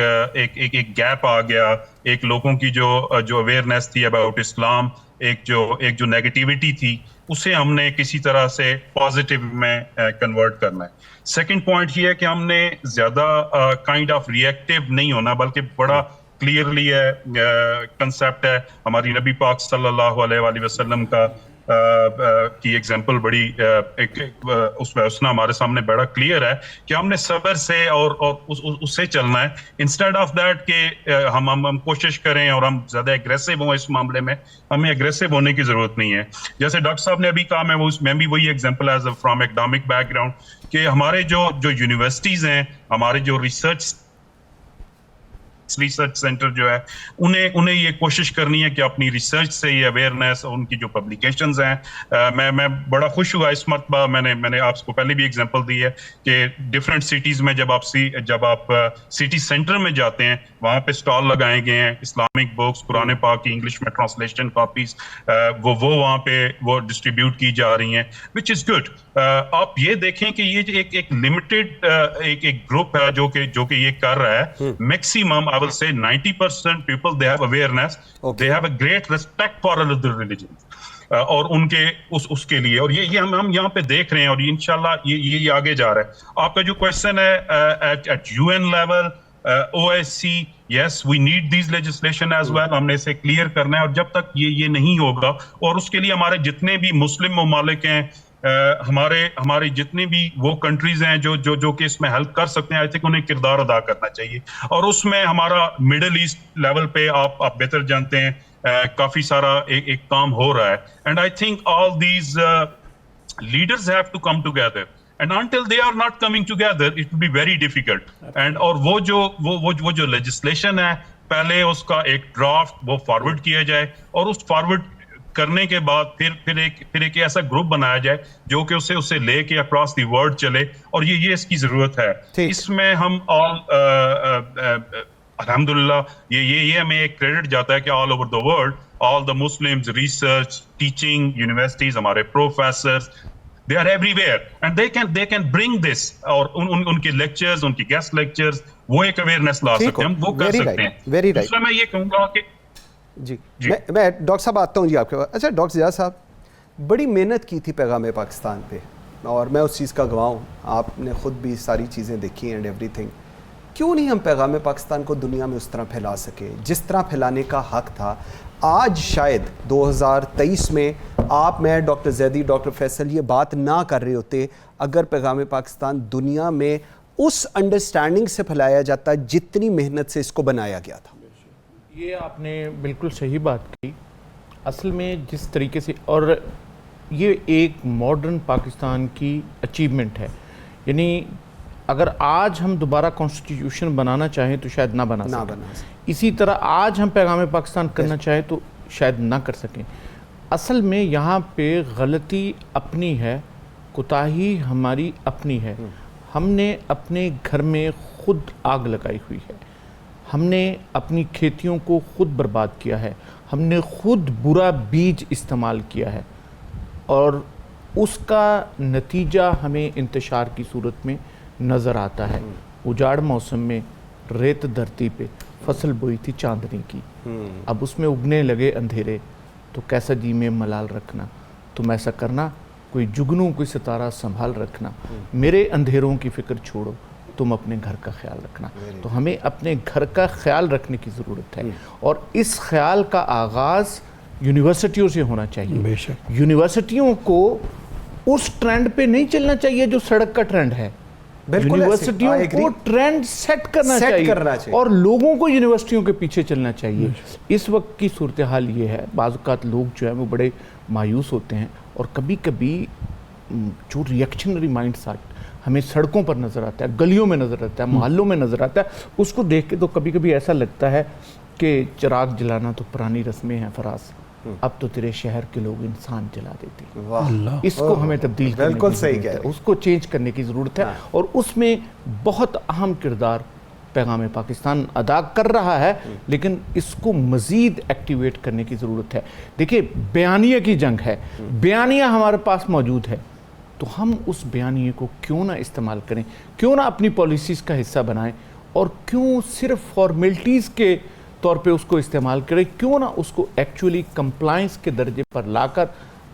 گیپ آ گیا. ایک لوگوں کی جو اویئرنیس تھی اباؤٹ اسلام, ایک جو نیگیٹیوٹی تھی, اسے ہم نے کسی طرح سے پازیٹیو میں کنورٹ کرنا ہے. سیکنڈ پوائنٹ یہ ہے کہ ہم نے زیادہ کائنڈ آف ریئیکٹیو نہیں ہونا, بلکہ بڑا کلیئرلی کنسیپٹ ہے. ہماری نبی پاک صلی اللہ علیہ وآلہ وسلم کی ایگزامپل بڑی اس میں اسنا ہمارے سامنے بڑا کلیئر ہے کہ ہم نے صبر سے اور اس سے چلنا ہے, انسٹیڈ آف دیٹ کہ ہم کوشش کریں اور ہم زیادہ ایگریسو ہوں. اس معاملے میں ہمیں ایگریسو ہونے کی ضرورت نہیں ہے. جیسے ڈاکٹر صاحب نے ابھی کہا, میں بھی وہی example as from academic back ground کہ ہمارے جو یونیورسٹیز ہیں, ہمارے جو ریسرچ سینٹر جو ہے, انہیں یہ کوشش کرنی ہے کہ اپنی ریسرچ سے یہ اویئرنیس اور ان کی جو پبلیکیشنز ہیں, میں بڑا خوش ہوا اس مرتبہ. میں نے آپ کو پہلے بھی ایگزامپل دی ہے کہ ڈفرینٹ سٹیز میں جب آپ سٹی سینٹر میں جاتے ہیں, وہاں پہ اسٹال لگائے گئے ہیں اسلامک بکس, قرآن پاک کی انگلش میں ٹرانسلیشن کاپیز وہ وہاں پہ وہ ڈسٹریبیوٹ کی جا رہی ہیں, وچ از گڈ. آپ یہ دیکھیں کہ یہ ایک لمیٹڈ ایک گروپ ہے جو کہ یہ کر رہا ہے. Maximum I will say 90% people they have awareness, they have a great respect for other religions. اور ان کے اس کے لیے, اور یہ ہم یہاں پہ دیکھ رہے ہیں, اور انشاءاللہ یہ آگے جا رہا ہے. آپ کا جو کوشچن ہے at UN level, OSC, yes we need these legislation as well. ہم نے اسے کلیئر کرنا ہے, اور جب تک یہ نہیں ہوگا, اور اس کے لیے ہمارے جتنے بھی مسلم ممالک ہیں, ہمارے جتنے بھی وہ کنٹریز ہیں جو کہ اس میں ہیلپ کر سکتے ہیں, آئی تھنک انہیں کردار ادا کرنا چاہیے. اور اس میں ہمارا مڈل ایسٹ لیول پہ آپ بہتر جانتے ہیں کافی سارا ایک کام ہو رہا ہے. And I think all these leaders have to come together, and until they are not coming together it will be very difficult. And اور وہ جو لیجسلیشن ہے, پہلے اس کا ایک ڈرافٹ وہ فارورڈ کیا جائے, اور اس فارورڈ کرنے کے بعد پھر ایک ایسا گروپ بنایا جائے جو کہ اسے لے کے اکراس دی ورلڈ چلے, اور یہ اس کی ضرورت ہے. اس میں ہم الحمدللہ یہ ہمیں ایک کریڈٹ جاتا ہے کہ all over the world, all the Muslims, research, teaching, universities, ہمارے professors, they are everywhere and they can bring this, اور ان کے لیکچرز, ان کی گیسٹ لیکچرز, وہ ایک اویئرنیس لا سکتے ہیں, ہم وہ کر سکتے ہیں. اس میں میں یہ کہوں گا کہ جی میں ڈاکٹر صاحب آتا ہوں جی آپ کے پاس. اچھا ڈاکٹر زیاد صاحب, بڑی محنت کی تھی پیغام پاکستان پہ, اور میں اس چیز کا گواہ ہوں, آپ نے خود بھی ساری چیزیں دیکھی اینڈ ایوری تھنگ. کیوں نہیں ہم پیغام پاکستان کو دنیا میں اس طرح پھیلا سکے جس طرح پھیلانے کا حق تھا؟ آج شاید 2023 میں آپ, میں, ڈاکٹر زیدی, ڈاکٹر فیصل یہ بات نہ کر رہے ہوتے اگر پیغام پاکستان دنیا میں اس انڈرسٹینڈنگ سے پھیلایا جاتا جتنی محنت سے اس کو بنایا گیا تھا. یہ آپ نے بالکل صحیح بات کی. اصل میں جس طریقے سے, اور یہ ایک ماڈرن پاکستان کی اچیومنٹ ہے, یعنی اگر آج ہم دوبارہ کانسٹیٹیوشن بنانا چاہیں تو شاید نہ بنا سکیں. اسی طرح آج ہم پیغام پاکستان کرنا چاہیں تو شاید نہ کر سکیں. اصل میں یہاں پہ غلطی اپنی ہے, کوتاہی ہماری اپنی ہے. ہم نے اپنے گھر میں خود آگ لگائی ہوئی ہے, ہم نے اپنی کھیتیوں کو خود برباد کیا ہے, ہم نے خود برا بیج استعمال کیا ہے, اور اس کا نتیجہ ہمیں انتشار کی صورت میں نظر آتا ہے. اجاڑ موسم میں ریت دھرتی پہ فصل بوئی تھی چاندنی کی, اب اس میں اگنے لگے اندھیرے, تو کیسا جی میں ملال رکھنا, تم ایسا کرنا کوئی جگنوں کوئی ستارہ سنبھال رکھنا, میرے اندھیروں کی فکر چھوڑو تم اپنے گھر کا خیال رکھنا. تو ہمیں اپنے گھر کا خیال رکھنے کی ضرورت ہے, اور اس خیال کا آغاز یونیورسٹیوں سے ہونا چاہیے. بے شک. یونیورسٹیوں کو اس ٹرینڈ پہ نہیں چلنا چاہیے جو سڑک کا ٹرینڈ ہے. یونیورسٹیوں کو ٹرینڈ سیٹ کرنا چاہیے اور لوگوں کو یونیورسٹیوں کے پیچھے چلنا چاہیے. اس وقت کی صورتحال یہ ہے, بعض اوقات لوگ جو ہیں وہ بڑے مایوس ہوتے ہیں, اور کبھی کبھی جو ریئیکشنری مائنڈ سیٹ ہمیں سڑکوں پر نظر آتا ہے, گلیوں میں نظر آتا ہے, محلوں میں نظر آتا ہے, اس کو دیکھ کے تو کبھی کبھی ایسا لگتا ہے کہ چراغ جلانا تو پرانی رسمیں ہیں فراز, اب تو تیرے شہر کے لوگ انسان جلا دیتے ہیں. اس کو ہمیں تبدیل کرنے کی ضرورت ہے, اس کو چینج کرنے کی ضرورت ہے, اور اس میں بہت اہم کردار پیغام پاکستان ادا کر رہا ہے, لیکن اس کو مزید ایکٹیویٹ کرنے کی ضرورت ہے. دیکھیں, بیانیے کی جنگ ہے, بیانیہ ہمارے پاس موجود ہے, تو ہم اس بیانیے کو کیوں نہ استعمال کریں, کیوں نہ اپنی پالیسیز کا حصہ بنائیں, اور کیوں صرف فارمیلٹیز کے طور پہ اس کو استعمال کریں, کیوں نہ اس کو ایکچولی کمپلائنس کے درجے پر لا کر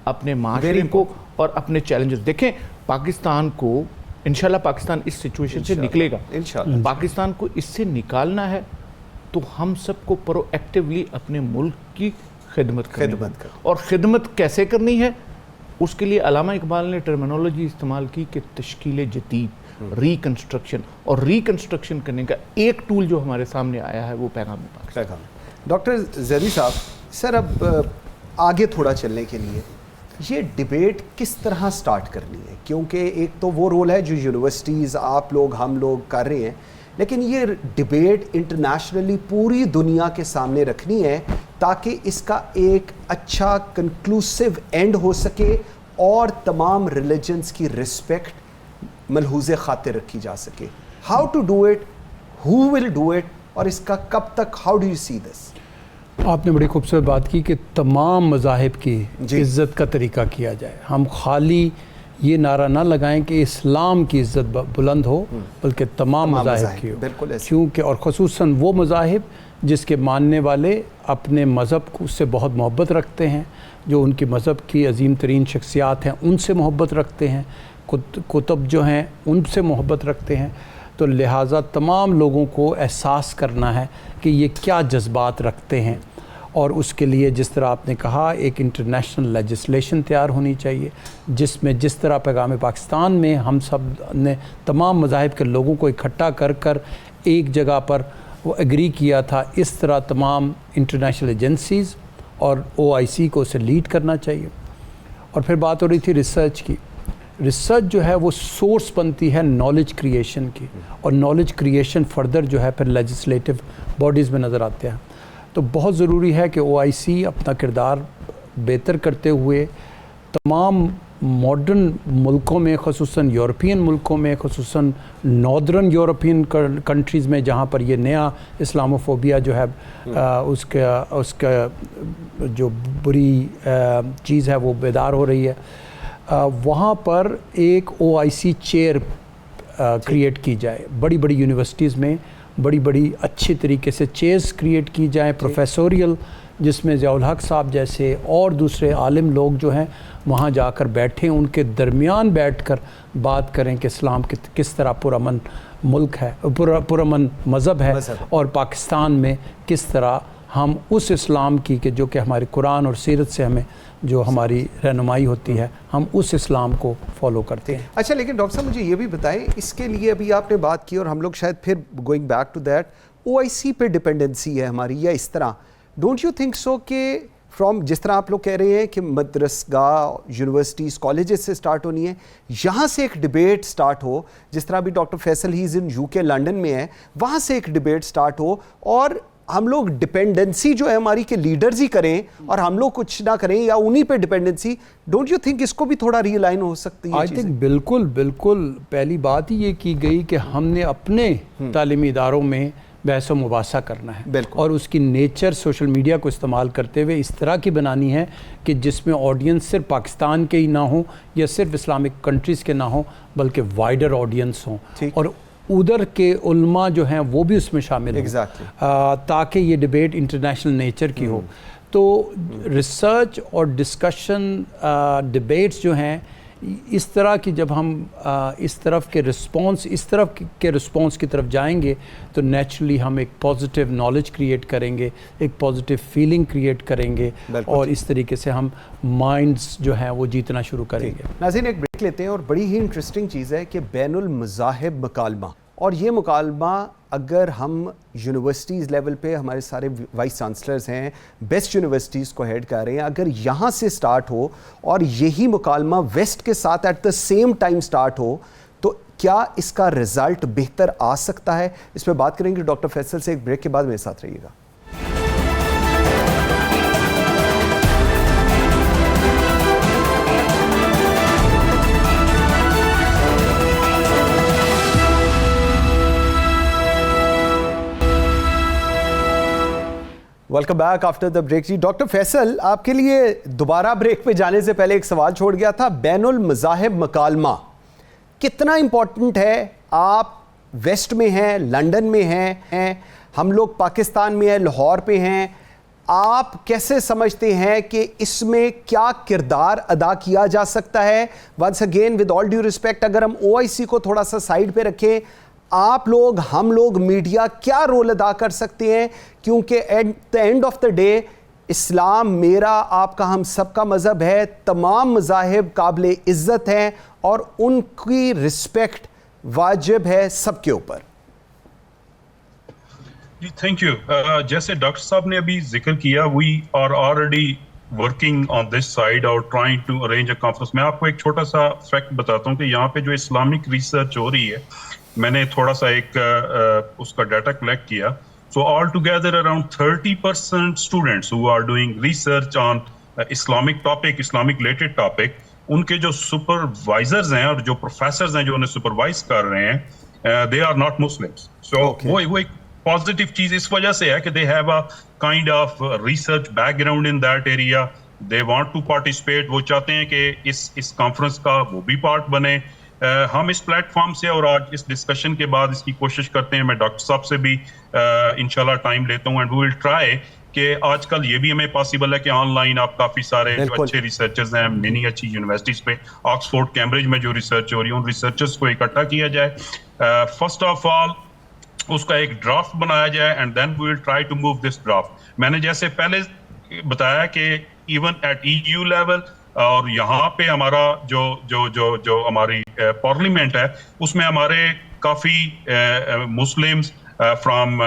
اپنے معاشرے کو اور اپنے چیلنجز. دیکھیں, پاکستان کو انشاءاللہ پاکستان اس سچویشن سے نکلے گا. پاکستان کو اس سے نکالنا ہے تو ہم سب کو پرو ایکٹیولی اپنے ملک کی خدمت کرنی ہے. اور خدمت کیسے کرنی ہے, اس کے لیے علامہ اقبال نے ٹرمینالوجی استعمال کی کہ تشکیل جدید, ریکنسٹرکشن, اور ریکنسٹرکشن کرنے کا ایک ٹول جو ہمارے سامنے آیا ہے وہ پیغام پاکستان. ڈاکٹر زیدی صاحب, سر اب آگے تھوڑا چلنے کے لیے یہ ڈیبیٹ کس طرح سٹارٹ کرنی ہے, کیونکہ ایک تو وہ رول ہے جو یونیورسٹیز, آپ لوگ, ہم لوگ کر رہے ہیں, لیکن یہ ڈیبیٹ انٹرنیشنلی پوری دنیا کے سامنے رکھنی ہے تاکہ اس کا ایک اچھا کنکلوسیو اینڈ ہو سکے اور تمام ریلیجنس کی رسپیکٹ ملحوظ خاطر رکھی جا سکے. How to do it, who will do it, اور اس کا کب تک, how do you see this? آپ نے بڑی خوبصورت بات کی کہ تمام مذاہب کی عزت کا طریقہ کیا جائے. ہم خالی یہ نعرہ نہ لگائیں کہ اسلام کی عزت بلند ہو, بلکہ تمام مذاہب کی ہو. کیونکہ اور خصوصاً وہ مذاہب جس کے ماننے والے اپنے مذہب کو سے بہت محبت رکھتے ہیں, جو ان کی مذہب کی عظیم ترین شخصیات ہیں ان سے محبت رکھتے ہیں, کتب جو ہیں ان سے محبت رکھتے ہیں. تو لہٰذا تمام لوگوں کو احساس کرنا ہے کہ یہ کیا جذبات رکھتے ہیں, اور اس کے لیے جس طرح آپ نے کہا ایک انٹرنیشنل لیجسلیشن تیار ہونی چاہیے, جس میں جس طرح پیغام پاکستان میں ہم سب نے تمام مذاہب کے لوگوں کو اکٹھا کر کر ایک جگہ پر وہ ایگری کیا تھا, اس طرح تمام انٹرنیشنل ایجنسیز اور OIC کو اسے لیڈ کرنا چاہیے. اور پھر بات ہو رہی تھی ریسرچ کی. ریسرچ جو ہے وہ سورس بنتی ہے نالج کریشن کی, اور نالج کریشن فردر جو ہے پھر لیجسلیٹو باڈیز میں نظر آتے ہیں. تو بہت ضروری ہے کہ OIC اپنا کردار بہتر کرتے ہوئے تمام ماڈرن ملکوں میں, خصوصاً یورپین ملکوں میں, خصوصاً ناردرن یورپین کنٹریز میں جہاں پر یہ نیا اسلاموفوبیا جو ہے اس کا جو بری چیز ہے وہ بیدار ہو رہی ہے, وہاں پر ایک OIC چیئر کریٹ کی جائے. بڑی بڑی یونیورسٹیز میں بڑی بڑی اچھی طریقے سے چیئرز کریٹ کی جائیں پروفیسوریل, جس میں ضیاء الحق صاحب جیسے اور دوسرے عالم لوگ جو ہیں وہاں جا کر بیٹھیں, ان کے درمیان بیٹھ کر بات کریں کہ اسلام کس طرح پرامن ملک ہے, پرامن مذہب ہے, اور پاکستان میں کس طرح ہم اس اسلام کی کہ جو کہ ہمارے قرآن اور سیرت سے ہمیں جو ہماری رہنمائی ہوتی ہے, ہم اس اسلام کو فالو کرتے ہیں. اچھا, لیکن ڈاکٹر صاحب مجھے یہ بھی بتائیں, اس کے لیے ابھی آپ نے بات کی اور ہم لوگ شاید پھر going back to that, OIC پہ ڈپینڈنسی ہے ہماری یا اس طرح, ڈونٹ یو تھنک سو کہ فرام جس طرح آپ لوگ کہہ رہے ہیں کہ مدرسگاہ, یونیورسٹیز, کالجز سے سٹارٹ ہونی ہے, یہاں سے ایک ڈبیٹ سٹارٹ ہو, جس طرح بھی ڈاکٹر فیصل ہی ان UK لنڈن میں ہے, وہاں سے ایک ڈبیٹ سٹارٹ ہو, اور ہم لوگ ڈپینڈنسی جو ہے ہماری کہ لیڈرز ہی کریں اور ہم لوگ کچھ نہ کریں, یا انہی پہ ڈپینڈنسی, ڈونٹ یو تھنک اس کو بھی تھوڑا ری الائن ہو سکتی ہے؟ آئی تھنک بالکل پہلی بات ہی یہ کی گئی کہ ہم نے اپنے تعلیمی اداروں میں بحث و مباحثہ کرنا ہے, اور اس کی نیچر سوشل میڈیا کو استعمال کرتے ہوئے اس طرح کی بنانی ہے کہ جس میں آڈینس صرف پاکستان کے ہی نہ ہوں یا صرف اسلامک کنٹریز کے نہ ہوں, بلکہ وائڈر آڈینس ہوں, اور ادھر کے علماء جو ہیں وہ بھی اس میں شامل ہوں, تاکہ یہ ڈبیٹ انٹرنیشنل نیچر کی ہو. تو ریسرچ اور ڈسکشن ڈبیٹس جو ہیں اس طرح کی جب ہم اس طرف کے رسپانس کی طرف جائیں گے تو نیچرلی ہم ایک پازیٹیو نالج کریٹ کریں گے, ایک پازیٹیو فیلنگ کریٹ کریں گے, اور اس طریقے سے ہم مائنڈز جو ہیں وہ جیتنا شروع کریں گے. ناظرین ایک بریک لیتے ہیں, اور بڑی ہی انٹرسٹنگ چیز ہے کہ بین المذاہب مکالمہ, اور یہ مکالمہ اگر ہم یونیورسٹیز لیول پہ ہمارے سارے وائس چانسلرز ہیں, بیسٹ یونیورسٹیز کو ہیڈ کر رہے ہیں, اگر یہاں سے سٹارٹ ہو اور یہی مکالمہ ویسٹ کے ساتھ at the same time start ہو تو کیا اس کا رزلٹ بہتر آ سکتا ہے؟ اس پہ بات کریں گے ڈاکٹر فیصل سے. ایک بریک کے بعد میرے ساتھ رہیے گا. Welcome back after the break. جی ڈاکٹر فیصل, آپ کے لیے دوبارہ بریک پہ جانے سے پہلے ایک سوال چھوڑ گیا تھا. بین المذاہب مکالمہ کتنا امپورٹنٹ ہے؟ آپ ویسٹ میں ہیں, لنڈن میں ہیں, ہم لوگ پاکستان میں ہیں, لاہور پہ ہیں. آپ کیسے سمجھتے ہیں کہ اس میں کیا کردار ادا کیا جا سکتا ہے؟ Once again with all due respect, اگر ہم OIC کو تھوڑا سا سائڈ پہ رکھیں, آپ لوگ, ہم لوگ, میڈیا کیا رول ادا کر سکتے ہیں؟ کیونکہ at the end of the day Islam میرا, آپ کا, ہم سب کا مذہب ہے. تمام مذاہب قابل عزت ہیں اور ان کی رسپیکٹ واجب ہے سب کے اوپر. جی تھینک یو. جیسے ڈاکٹر صاحب نے ابھی ذکر کیا, we are already working on this side اور trying to arrange a conference. میں آپ کو ایک چھوٹا سا فیکٹ بتاتا ہوں کہ یہاں پہ جو اسلامک ریسرچ ہو رہی ہے, میں نے تھوڑا سا ایک اس کا ڈیٹا کلیکٹ کیا. So altogether around 30% students who are doing research on Islamic topic, Islamic related topic, ان کے جو supervisors ہیں اور جو professors ہیں جو انہیں supervise کر رہے ہیں, they are not Muslims. So وہ ایک positive چیز اس وجہ سے ہے کہ they have a kind of research background in that area. They want to participate. وہ چاہتے ہیں کہ اس conference کا وہ بھی part بنے. ہم اس پلیٹ فارم سے اور آج اس ڈسکشن کے بعد اس کی کوشش کرتے ہیں, میں ڈاکٹر صاحب سے بھی انشاءاللہ ٹائم لیتا ہوں, اینڈ وی ول ٹرائی کہ آج کل یہ بھی ہمیں پاسبل ہے کہ آن لائن آپ کافی سارے جو اچھے ریسرچرز ہیں مینی اچھی یونیورسٹیز پہ, آکسفورڈ, کیمبرج میں جو ریسرچ ہو رہی ہے, ان ریسرچرز کو اکٹھا کیا جائے. فرسٹ آف آل اس کا ایک ڈرافٹ بنایا جائے, and then we will try to move this draft. میں نے جیسے پہلے بتایا کہ ایون ایٹ EU لیول اور یہاں پہ ہمارا جو ہماری پارلیمنٹ ہے, اس میں ہمارے کافی Muslims from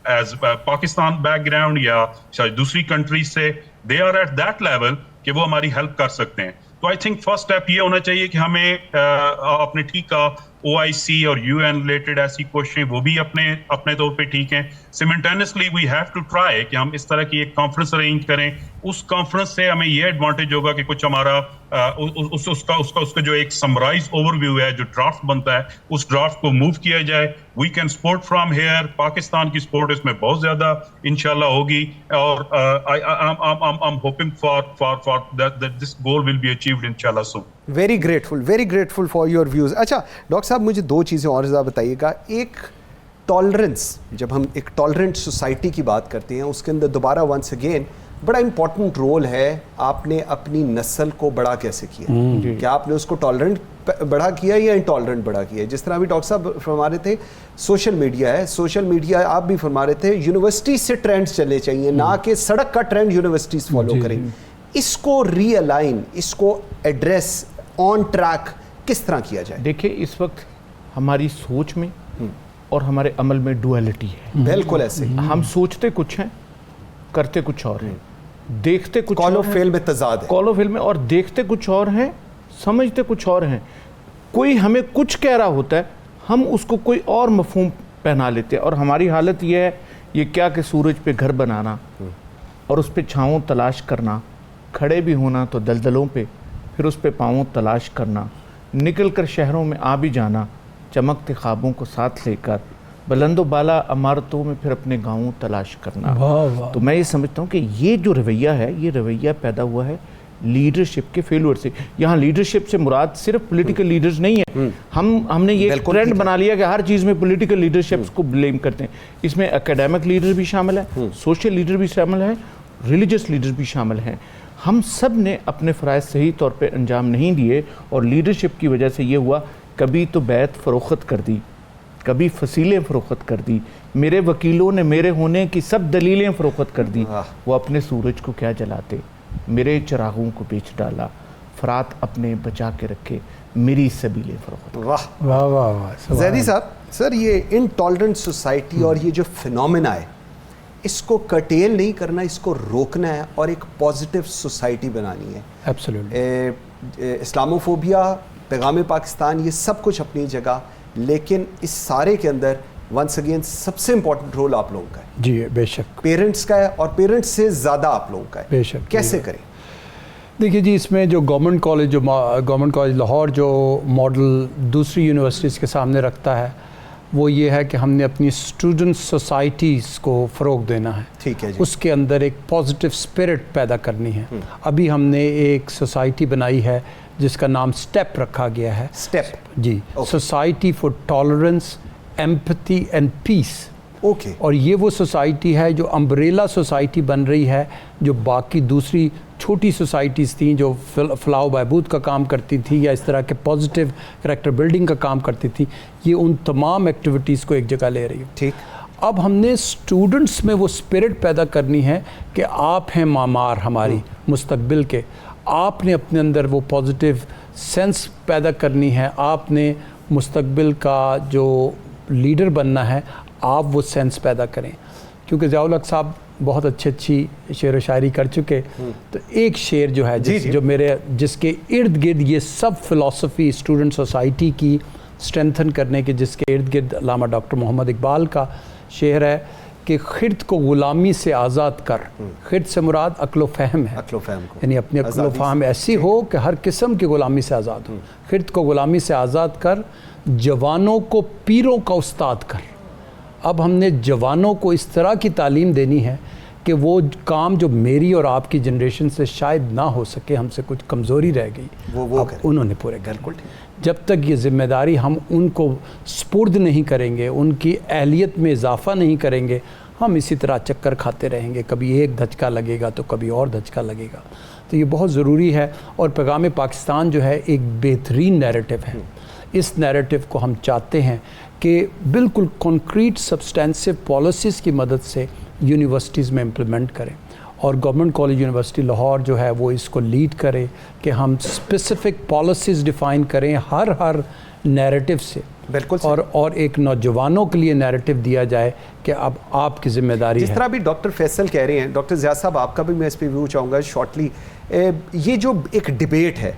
as Pakistan background یا شاید دوسری کنٹریز سے, they are at that level کہ وہ ہماری ہیلپ کر سکتے ہیں. تو آئی تھنک فرسٹ اسٹیپ یہ ہونا چاہیے کہ ہمیں اپنے ٹھیک کا OIC اور UN ریلیٹڈ ایسی کوششیں وہ بھی اپنے طور پہ ٹھیک ہیں. سیملٹینیسلی وی ہیو ٹو ٹرائی کہ ہم اس طرح کی ایک کانفرنس ارینج کریں. اس کانفرنس سے ہمیں یہ ایڈوانٹیج ہوگا کہ کچھ ہمارا اس کا جو ایک سمرائز اوور ویو ہے, جو ڈرافٹ بنتا ہے, اس ڈرافٹ کو موو کیا جائے. We can support from here. Pakistan کی سپورٹ اس میں بہت زیادہ انشاءاللہ ہوگی, اور I'm hoping for that this goal will be achieved inshallah soon. very grateful for your views. اچھا ڈاکٹر صاحب, مجھے دو چیزیں اور ذرا بتائیے گا. ایک ٹالرنس, جب ہم ایک ٹالرنٹ سوسائٹی کی بات کرتے ہیں, اس کے اندر دوبارہ ونس اگین بڑا امپورٹنٹ رول ہے. آپ نے اپنی نسل کو بڑا کیسے کیا؟ کیا آپ نے اس کو ٹالرنٹ بڑا کیا یا انٹالرنٹ بڑا کیا؟ جس طرح ابھی ڈاکٹر صاحب فرما رہے تھے سوشل میڈیا ہے, سوشل میڈیا آپ بھی فرما رہے تھے یونیورسٹی سے ٹرینڈز چلنے چاہیے, نہ کہ سڑک کا ٹرینڈ یونیورسٹیز فالو کریں. اس کو ری الائن, اس کو ایڈریس آن ٹریک کس طرح کیا جائے؟ دیکھیں اس وقت ہماری سوچ میں اور ہمارے عمل میں ڈویلٹی ہے. بالکل ایسے ہم سوچتے کچھ ہیں, کرتے کچھ اور ہیں, دیکھتے کچھ کال و فعل میں تضاد ہے, کال و فعل میں, اور دیکھتے کچھ اور ہیں, سمجھتے کچھ اور ہیں. کوئی ہمیں کچھ کہہ رہا ہوتا ہے, ہم اس کو کوئی اور مفہوم پہنا لیتے ہیں, اور ہماری حالت یہ ہے, یہ کیا کہ سورج پہ گھر بنانا اور اس پہ چھاؤں تلاش کرنا, کھڑے بھی ہونا تو دلدلوں پہ, پھر اس پہ پاؤں تلاش کرنا, نکل کر شہروں میں آ بھی جانا, چمکتے خوابوں کو ساتھ لے کر, بلند و بالا عمارتوں میں پھر اپنے گاؤں تلاش کرنا. تو میں یہ سمجھتا ہوں کہ یہ جو رویہ ہے, یہ رویہ پیدا ہوا ہے لیڈرشپ کے فیلور سے. یہاں لیڈرشپ سے مراد صرف پولیٹیکل لیڈرز نہیں ہیں. ہم نے یہ ٹرینڈ بنا لیا کہ ہر چیز میں پولیٹیکل لیڈرشپس کو بلیم کرتے ہیں. اس میں اکیڈیمک لیڈر بھی شامل ہے, سوشل لیڈر بھی شامل ہے, ریلیجس لیڈر بھی شامل ہیں. ہم سب نے اپنے فرائض صحیح طور پہ انجام نہیں دیے اور لیڈرشپ کی وجہ سے یہ ہوا، کبھی تو بیعت فروخت کر دی، کبھی فصیلیں فروخت کر دی، میرے وکیلوں نے میرے ہونے کی سب دلیلیں فروخت کر دی، وہ اپنے سورج کو کیا جلاتے، میرے چراغوں کو بیچ ڈالا، فرات اپنے بچا کے رکھے، میری سبیلیں فروخت۔ واہ واہ واہ واہ، زیدی صاحب، سر یہ انٹالرنٹ سوسائٹی اور یہ جو فینومینا ہے اس کو کرٹیل نہیں کرنا، اس کو روکنا ہے اور ایک پازیٹیو سوسائٹی بنانی ہے۔ ایبسلیوٹلی۔ اسلاموفوبیا، پیغام پاکستان، یہ سب کچھ اپنی جگہ، لیکن اس سارے کے اندر ونس اگین سب سے امپورٹنٹ رول آپ لوگوں کا ہے۔ جی بے شک، پیرنٹس کا ہے، اور پیرنٹس سے زیادہ آپ لوگوں کا ہے۔ بے شک۔ کیسے کریں؟ دیکھیے جی، اس میں جو گورنمنٹ کالج لاہور جو ماڈل دوسری یونیورسٹیز کے سامنے رکھتا ہے وہ یہ ہے کہ ہم نے اپنی اسٹوڈنٹ سوسائٹیز کو فروغ دینا ہے، ٹھیک ہے جی، اس کے اندر ایک پازیٹیو اسپرٹ پیدا کرنی ہے۔ ابھی ہم نے ایک سوسائٹی بنائی ہے جس کا نام اسٹیپ رکھا گیا ہے، اسٹیپ، جی، society for tolerance, empathy and peace. Okay, اور یہ وہ سوسائٹی ہے جو امبریلا سوسائٹی بن رہی ہے، جو باقی دوسری چھوٹی سوسائٹیز تھیں جو فلاح و بہبود کا کام کرتی تھی یا اس طرح کے پازیٹیو کریکٹر بلڈنگ کا کام کرتی تھی، یہ ان تمام ایکٹیویٹیز کو ایک جگہ لے رہی ہے۔ ٹھیک، اب ہم نے اسٹوڈنٹس میں وہ اسپرٹ پیدا کرنی ہے کہ آپ ہیں معمار ہماری مستقبل کے، آپ نے اپنے اندر وہ پازیٹیو سینس پیدا کرنی ہے، آپ نے مستقبل کا جو لیڈر بننا ہے، آپ وہ سینس پیدا کریں۔ کیونکہ ضیاء الحق صاحب بہت اچھی شعر و شاعری کر چکے، تو ایک شعر جو ہے جس کے ارد گرد یہ سب فلسفی اسٹوڈنٹ سوسائٹی کی اسٹرینتھن کرنے کے، جس کے ارد گرد علامہ ڈاکٹر محمد اقبال کا شعر ہے کہ خرد کو غلامی سے آزاد کر، خرد سے مراد عقل و فہم ہے، عقل و فہم کو، یعنی اپنی عقل و فہم ایسی ہو کہ ہر قسم کی غلامی سے آزاد ہو۔ خرد کو غلامی سے آزاد کر، جوانوں کو پیروں کا استاد کر۔ اب ہم نے جوانوں کو اس طرح کی تعلیم دینی ہے کہ وہ کام جو میری اور آپ کی جنریشن سے شاید نہ ہو سکے، ہم سے کچھ کمزوری رہ گئی، وہ انہوں نے پورے کر لی۔ جب تک یہ ذمہ داری ہم ان کو سپرد نہیں کریں گے، ان کی اہلیت میں اضافہ نہیں کریں گے، ہم اسی طرح چکر کھاتے رہیں گے، کبھی ایک دھچکا لگے گا تو کبھی اور دھچکا لگے گا۔ تو یہ بہت ضروری ہے، اور پیغام پاکستان جو ہے ایک بہترین نیریٹو ہے۔ اس نیریٹو کو ہم چاہتے ہیں کہ بالکل کنکریٹ سبسٹینسو پالیسیز کی مدد سے یونیورسٹیز میں امپلیمنٹ کریں، اور گورنمنٹ کالج یونیورسٹی لاہور جو ہے وہ اس کو لیڈ کرے کہ ہم اسپیسیفک پالیسیز ڈیفائن کریں ہر نیریٹو سے، بالکل، اور ایک نوجوانوں کے لیے نیریٹو دیا جائے کہ اب آپ کی ذمہ داری ہے۔ جس طرح بھی ڈاکٹر فیصل کہہ رہے ہیں، ڈاکٹر ضیاء صاحب آپ کا بھی میں اس پہ ویو چاہوں گا شارٹلی۔ یہ جو ایک ڈیبیٹ ہے،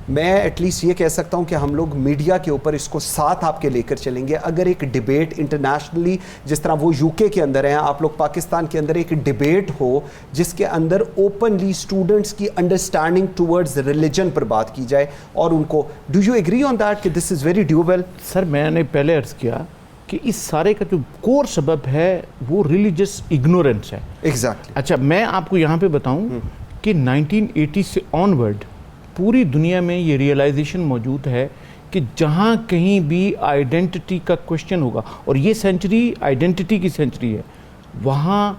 میں ایٹ لیسٹ یہ کہہ سکتا ہوں کہ ہم لوگ میڈیا کے اوپر اس کو ساتھ آپ کے لے کر چلیں گے۔ اگر ایک ڈیبیٹ انٹرنیشنلی جس طرح وہ یو کے اندر ہیں، آپ لوگ پاکستان کے اندر ایک ڈیبیٹ ہو جس کے اندر اوپنلی اسٹوڈنٹس کی انڈرسٹینڈنگ ٹورڈز ریلیجن پر بات کی جائے، اور ان کو do you agree on that کہ دس از ویری ڈیوبل؟ سر میں نے پہلے عرض کیا کہ اس سارے کا جو کور سبب ہے وہ ریلیجس اگنورنس ہے۔ ایگزیکٹلی۔ اچھا میں آپ کو یہاں پہ بتاؤں کہ 1980 سے آنورڈ پوری دنیا میں یہ ریئلائزیشن موجود ہے کہ جہاں کہیں بھی آئیڈینٹی کا کوشچن ہوگا، اور یہ سینچری آئیڈینٹی کی سینچری ہے، وہاں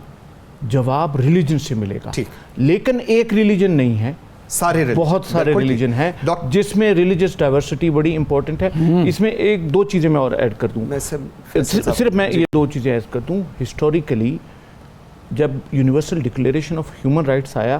جواب ریلیجن سے ملے گا۔ لیکن ایک ریلیجن نہیں ہے، بہت سارے ریلیجن ہیں جس میں ریلیجس ڈائیورسٹی بڑی امپورٹنٹ ہے۔ اس میں ایک دو چیزیں میں اور ایڈ کر دوں، صرف میں یہ دو چیزیں ایڈ کر دوں۔ ہسٹوریکلی جب universal declaration of human rights آیا،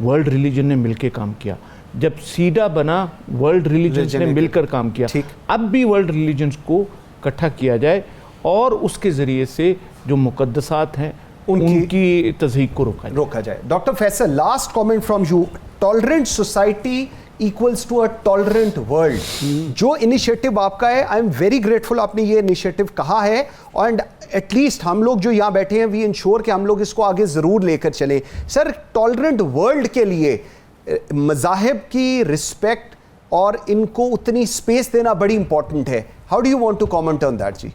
ورلڈ ریلیجن نے مل کے کام کیا۔ جب سیڈا بنا، ورلڈ ریلیجنز نے مل کر کام کیا۔ اب بھی ورلڈ ریلیجنز کو اکٹھا کیا جائے اور اس کے ذریعے سے جو مقدسات ہیں ان کی تضحیق کو روکا جائے۔ Doctor Faisal, last comment from you, tolerant society equals to a tolerant world, جو انیشیٹو آپ کا ہے، آئی ایم ویری گریٹفل آپ نے یہ انیشیٹو کہا ہے، اینڈ ایٹ لیسٹ ہم لوگ جو یہاں بیٹھے ہیں وی انشور کہ ہم لوگ اس کو آگے ضرور لے کر چلیں۔ سر، ٹالرنٹ ورلڈ کے لیے مذاہب کی رسپیکٹ اور ان کو اتنی سپیس دینا بڑی امپورٹنٹ ہے۔ How do you want to comment on that? جی،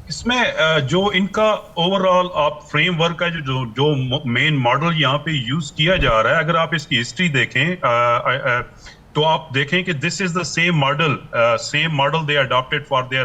اس میں جو ان کا اوور آل آپ فریم ورک کا جو مین ماڈل یہاں پہ یوز کیا جا رہا ہے، اگر آپ اس کی ہسٹری دیکھیں تو آپ دیکھیں کہ this is the same model they adapted for their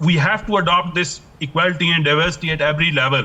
we have to adopt this equality and diversity at every level.